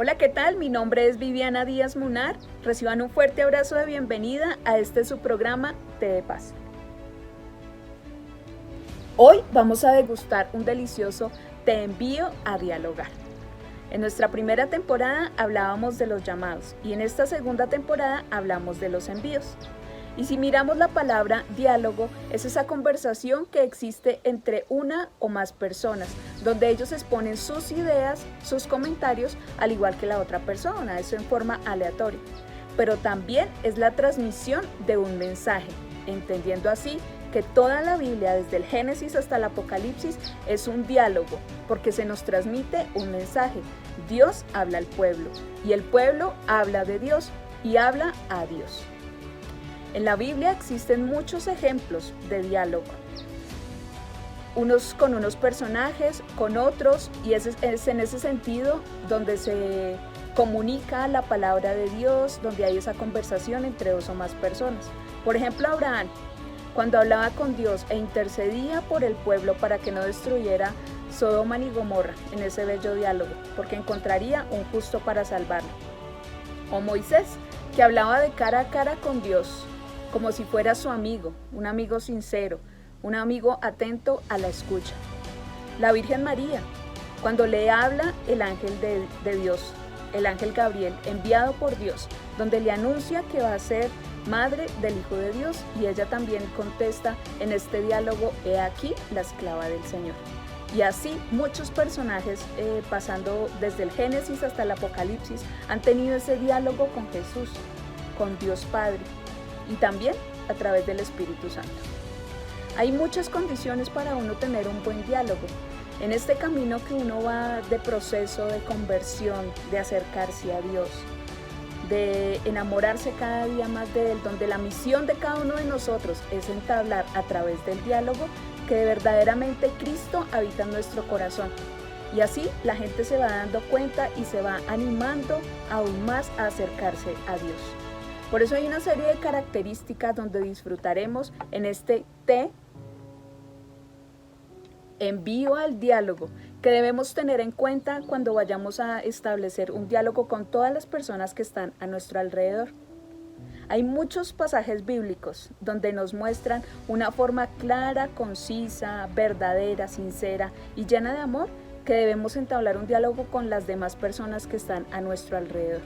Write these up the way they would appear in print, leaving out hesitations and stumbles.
Hola, ¿qué tal? Mi nombre es Viviana Díaz Munar. Reciban un fuerte abrazo de bienvenida a su programa Té de Paz. Hoy vamos a degustar un delicioso Te envío a dialogar. En nuestra primera temporada hablábamos de los llamados y en esta segunda temporada hablamos de los envíos. Y si miramos la palabra diálogo, es esa conversación que existe entre una o más personas, donde ellos exponen sus ideas, sus comentarios, al igual que la otra persona, eso en forma aleatoria. Pero también es la transmisión de un mensaje, entendiendo así que toda la Biblia, desde el Génesis hasta el Apocalipsis, es un diálogo, porque se nos transmite un mensaje. Dios habla al pueblo, y el pueblo habla de Dios, y habla a Dios. En la Biblia existen muchos ejemplos de diálogo, unos con unos personajes, con otros, y es en ese sentido donde se comunica la palabra de Dios, donde hay esa conversación entre dos o más personas. Por ejemplo, Abraham, cuando hablaba con Dios e intercedía por el pueblo para que no destruyera Sodoma ni Gomorra en ese bello diálogo, porque encontraría un justo para salvarlo. O Moisés, que hablaba de cara a cara con Dios, como si fuera su amigo, un amigo sincero, un amigo atento a la escucha. La Virgen María, cuando le habla el ángel de Dios, el ángel Gabriel, enviado por Dios, donde le anuncia que va a ser madre del Hijo de Dios, y ella también contesta en este diálogo: he aquí la esclava del Señor. Y así muchos personajes, pasando desde el Génesis hasta el Apocalipsis, han tenido ese diálogo con Jesús, con Dios Padre, y también a través del Espíritu Santo. Hay muchas condiciones para uno tener un buen diálogo. En este camino que uno va de proceso de conversión, de acercarse a Dios, de enamorarse cada día más de Él, donde la misión de cada uno de nosotros es entablar a través del diálogo que verdaderamente Cristo habita en nuestro corazón. Y así la gente se va dando cuenta y se va animando aún más a acercarse a Dios. Por eso hay una serie de características donde disfrutaremos en este Te envío al diálogo, que debemos tener en cuenta cuando vayamos a establecer un diálogo con todas las personas que están a nuestro alrededor. Hay muchos pasajes bíblicos donde nos muestran una forma clara, concisa, verdadera, sincera y llena de amor que debemos entablar un diálogo con las demás personas que están a nuestro alrededor.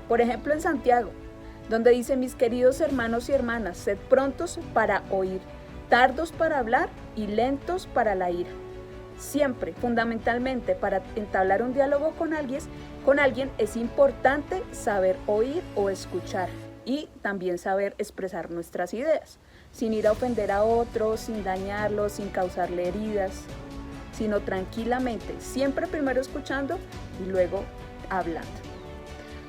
Por ejemplo, en Santiago, donde dice: mis queridos hermanos y hermanas, sed prontos para oír, tardos para hablar y lentos para la ira. Siempre, fundamentalmente, para entablar un diálogo con alguien es importante saber oír o escuchar y también saber expresar nuestras ideas, sin ir a ofender a otros, sin dañarlos, sin causarle heridas, sino tranquilamente, siempre primero escuchando y luego hablando.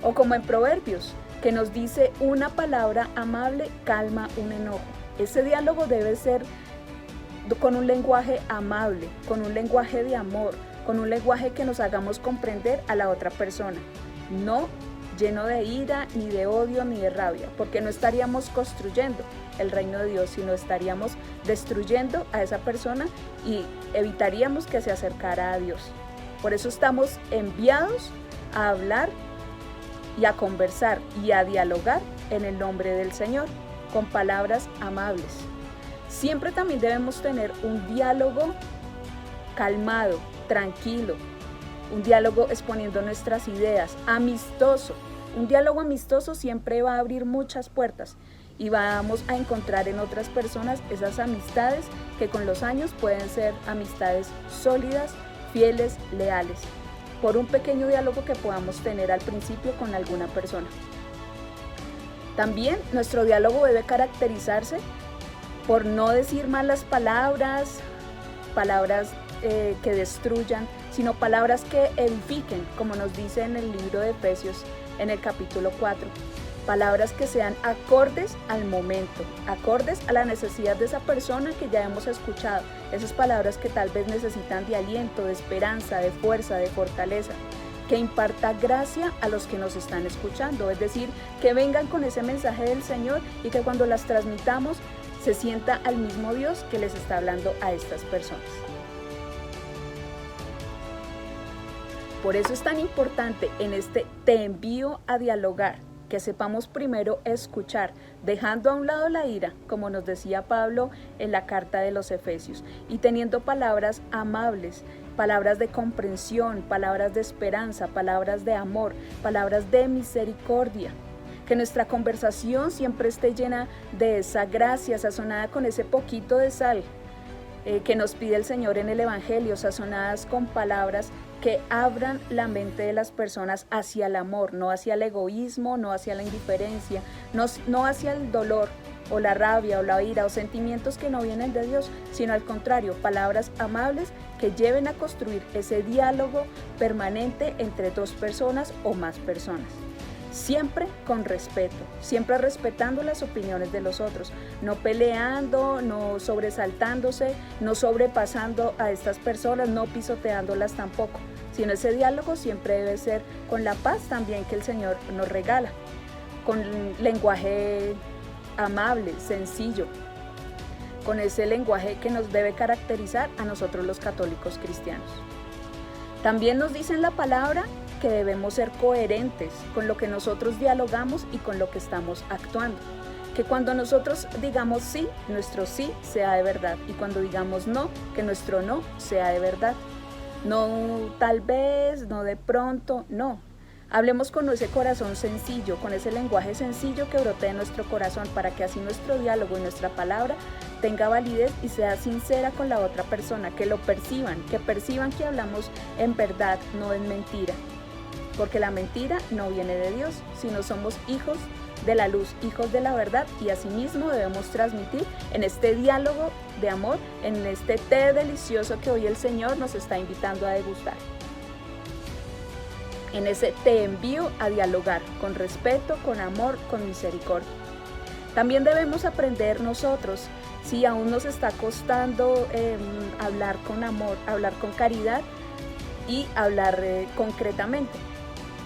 O como en Proverbios, que nos dice: una palabra amable calma un enojo. Ese diálogo debe ser con un lenguaje amable, con un lenguaje de amor, con un lenguaje que nos hagamos comprender a la otra persona, no lleno de ira, ni de odio, ni de rabia, porque no estaríamos construyendo el reino de Dios, sino estaríamos destruyendo a esa persona y evitaríamos que se acercara a Dios. Por eso estamos enviados a hablar y a conversar y a dialogar en el nombre del Señor, con palabras amables. Siempre también debemos tener un diálogo calmado, tranquilo, un diálogo exponiendo nuestras ideas, amistoso. Un diálogo amistoso siempre va a abrir muchas puertas y vamos a encontrar en otras personas esas amistades que con los años pueden ser amistades sólidas, fieles, leales, por un pequeño diálogo que podamos tener al principio con alguna persona. También nuestro diálogo debe caracterizarse por no decir malas palabras, que destruyan, sino palabras que edifiquen, como nos dice en el libro de Efesios en el capítulo 4. Palabras que sean acordes al momento, acordes a la necesidad de esa persona que ya hemos escuchado. Esas palabras que tal vez necesitan de aliento, de esperanza, de fuerza, de fortaleza, que imparta gracia a los que nos están escuchando. Es decir, que vengan con ese mensaje del Señor y que cuando las transmitamos se sienta al mismo Dios que les está hablando a estas personas. Por eso es tan importante en este te envío a dialogar, que sepamos primero escuchar, dejando a un lado la ira, como nos decía Pablo en la carta de los Efesios, y teniendo palabras amables, palabras de comprensión, palabras de esperanza, palabras de amor, palabras de misericordia. Que nuestra conversación siempre esté llena de esa gracia, sazonada con ese poquito de sal que nos pide el Señor en el Evangelio, sazonadas con palabras que abran la mente de las personas hacia el amor, no hacia el egoísmo, no hacia la indiferencia, no hacia el dolor o la rabia o la ira o sentimientos que no vienen de Dios, sino al contrario, palabras amables que lleven a construir ese diálogo permanente entre dos personas o más personas. Siempre con respeto, siempre respetando las opiniones de los otros, no peleando, no sobresaltándose, no sobrepasando a estas personas, no pisoteándolas tampoco, sino ese diálogo siempre debe ser con la paz también que el Señor nos regala, con lenguaje amable, sencillo, con ese lenguaje que nos debe caracterizar a nosotros los católicos cristianos. También nos dice en la palabra que debemos ser coherentes con lo que nosotros dialogamos y con lo que estamos actuando. Que cuando nosotros digamos sí, nuestro sí sea de verdad, y cuando digamos no, que nuestro no sea de verdad. No tal vez, no de pronto, no. Hablemos con ese corazón sencillo, con ese lenguaje sencillo que brote de nuestro corazón, para que así nuestro diálogo y nuestra palabra tenga validez y sea sincera con la otra persona, que lo perciban, que hablamos en verdad, no en mentira. Porque la mentira no viene de Dios, sino somos hijos de la luz, hijos de la verdad, y asimismo debemos transmitir en este diálogo de amor, en este té delicioso que hoy el Señor nos está invitando a degustar. En ese te envío a dialogar con respeto, con amor, con misericordia. También debemos aprender nosotros, si aún nos está costando hablar con amor, hablar con caridad y hablar concretamente.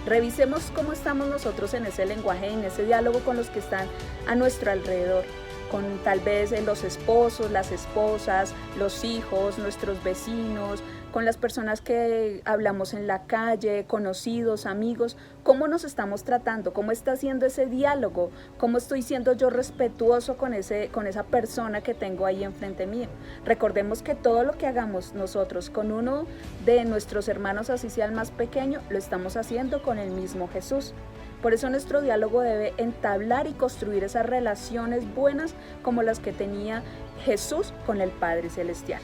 Revisemos cómo estamos nosotros en ese lenguaje, en ese diálogo con los que están a nuestro alrededor, con tal vez los esposos, las esposas, los hijos, nuestros vecinos, con las personas que hablamos en la calle, conocidos, amigos. ¿Cómo nos estamos tratando? ¿Cómo está siendo ese diálogo? ¿Cómo estoy siendo yo respetuoso con esa persona que tengo ahí enfrente mío? Recordemos que todo lo que hagamos nosotros con uno de nuestros hermanos, así sea el más pequeño, lo estamos haciendo con el mismo Jesús. Por eso nuestro diálogo debe entablar y construir esas relaciones buenas como las que tenía Jesús con el Padre Celestial.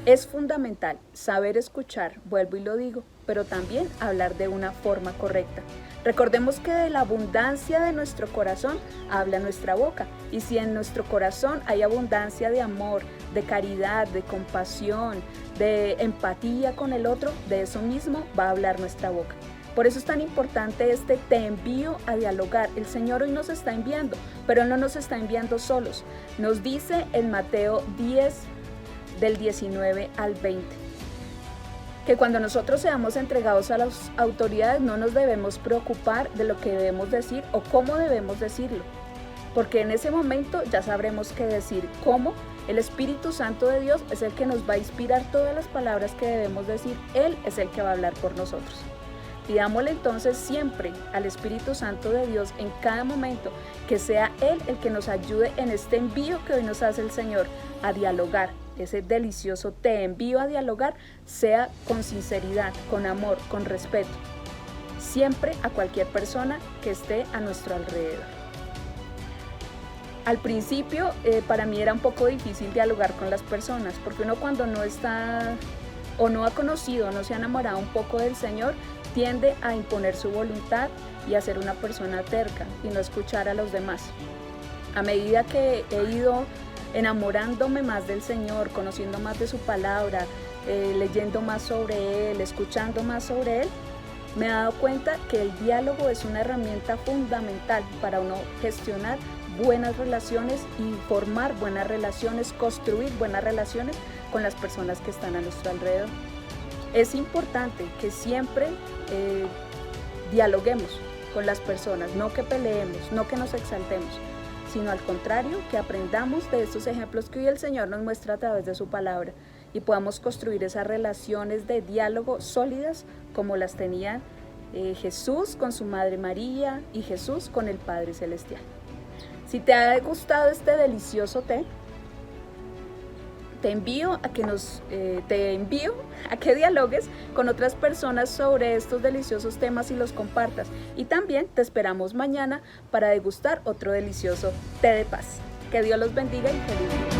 Es fundamental saber escuchar, vuelvo y lo digo, pero también hablar de una forma correcta. Recordemos que de la abundancia de nuestro corazón habla nuestra boca, y si en nuestro corazón hay abundancia de amor, de caridad, de compasión, de empatía con el otro, de eso mismo va a hablar nuestra boca. Por eso es tan importante este te envío a dialogar. El Señor hoy nos está enviando, pero Él no nos está enviando solos. Nos dice en Mateo 10, del 19 al 20, que cuando nosotros seamos entregados a las autoridades no nos debemos preocupar de lo que debemos decir o cómo debemos decirlo, porque en ese momento ya sabremos qué decir, cómo. El Espíritu Santo de Dios es el que nos va a inspirar todas las palabras que debemos decir. Él es el que va a hablar por nosotros. Pidámosle entonces siempre al Espíritu Santo de Dios en cada momento que sea Él el que nos ayude en este envío que hoy nos hace el Señor a dialogar. Ese delicioso te envío a dialogar sea con sinceridad, con amor, con respeto, siempre a cualquier persona que esté a nuestro alrededor. Al principio para mí era un poco difícil dialogar con las personas, porque uno cuando no está o no ha conocido, no se ha enamorado un poco del Señor, tiende a imponer su voluntad y a ser una persona terca y no escuchar a los demás. A medida que he ido enamorándome más del Señor, conociendo más de su palabra, leyendo más sobre Él, escuchando más sobre Él, me he dado cuenta que el diálogo es una herramienta fundamental para uno gestionar buenas relaciones y formar buenas relaciones, construir buenas relaciones con las personas que están a nuestro alrededor. Es importante que siempre dialoguemos con las personas, no que peleemos, no que nos exaltemos, sino al contrario, que aprendamos de estos ejemplos que hoy el Señor nos muestra a través de su palabra, y podamos construir esas relaciones de diálogo sólidas como las tenían Jesús con su Madre María y Jesús con el Padre Celestial. Si te ha gustado este delicioso té, te envío a que dialogues con otras personas sobre estos deliciosos temas y los compartas. Y también te esperamos mañana para degustar otro delicioso té de paz. Que Dios los bendiga y feliz día.